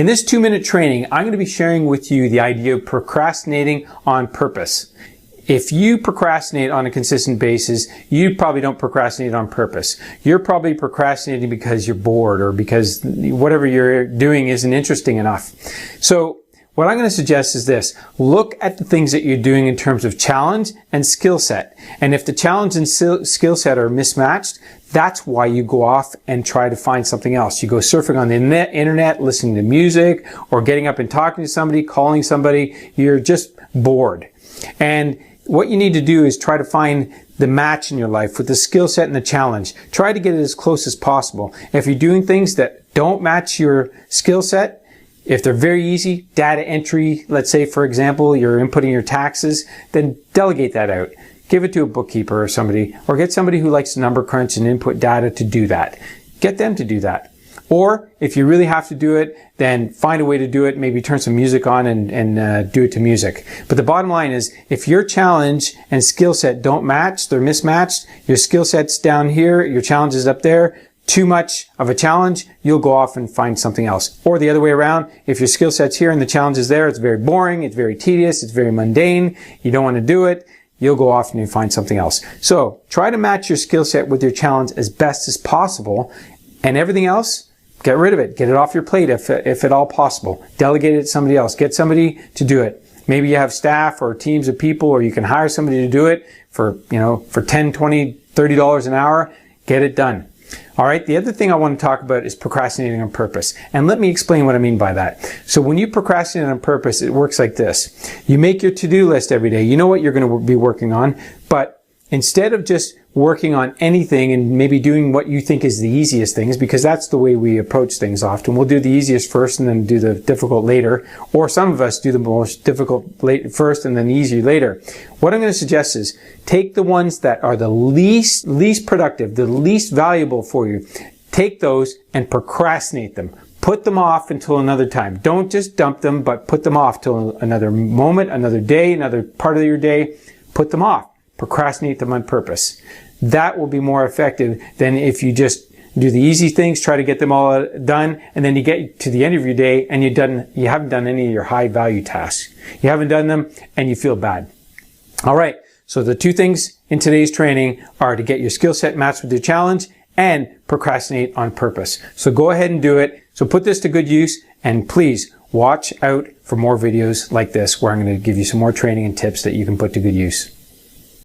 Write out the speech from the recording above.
In this 2-minute training, I'm going to be sharing with you the idea of procrastinating on purpose. If you procrastinate on a consistent basis, you probably don't procrastinate on purpose. You're probably procrastinating because you're bored or because whatever you're doing isn't interesting enough. So what I'm going to suggest is this. Look at the things that you're doing in terms of challenge and skill set. And if the challenge and skill set are mismatched, that's why you go off and try to find something else. You go surfing on the internet, listening to music, or getting up and talking to somebody, calling somebody. You're just bored. And what you need to do is try to find the match in your life with the skill set and the challenge. Try to get it as close as possible. If you're doing things that don't match your skill set, if they're very easy, data entry, let's say for example, you're inputting your taxes, then delegate that out. Give it to a bookkeeper or somebody, or get somebody who likes to number crunch and input data to do that. Get them to do that. Or if you really have to do it, then find a way to do it. Maybe turn some music on and do it to music. But the bottom line is, if your challenge and skill set don't match, they're mismatched, your skill set's down here, your challenge is up there, too much of a challenge, you'll go off and find something else. Or the other way around, if your skill set's here and the challenge is there, it's very boring, it's very tedious, it's very mundane, you don't want to do it, you'll go off and you find something else. So try to match your skill set with your challenge as best as possible, and everything else, get rid of it. Get it off your plate if at all possible. Delegate it to somebody else. Get somebody to do it. Maybe you have staff or teams of people, or you can hire somebody to do it for $10, $20, $30 an hour. Get it done. All right, the other thing I want to talk about is procrastinating on purpose. And let me explain what I mean by that. So when you procrastinate on purpose, it works like this. You make your to-do list every day. You know what you're going to be working on, but instead of just working on anything and maybe doing what you think is the easiest things, because that's the way we approach things often. We'll do the easiest first and then do the difficult later. Or some of us do the most difficult first and then the easier later. What I'm going to suggest is take the ones that are the least productive, the least valuable for you. Take those and procrastinate them. Put them off until another time. Don't just dump them, but put them off till another moment, another day, another part of your day. Put them off. Procrastinate them on purpose. That will be more effective than if you just do the easy things, try to get them all done, and then you get to the end of your day and you haven't done any of your high value tasks. You haven't done them and you feel bad. All right. So the two things in today's training are to get your skill set matched with your challenge and procrastinate on purpose. So go ahead and do it. So put this to good use, and please watch out for more videos like this where I'm going to give you some more training and tips that you can put to good use.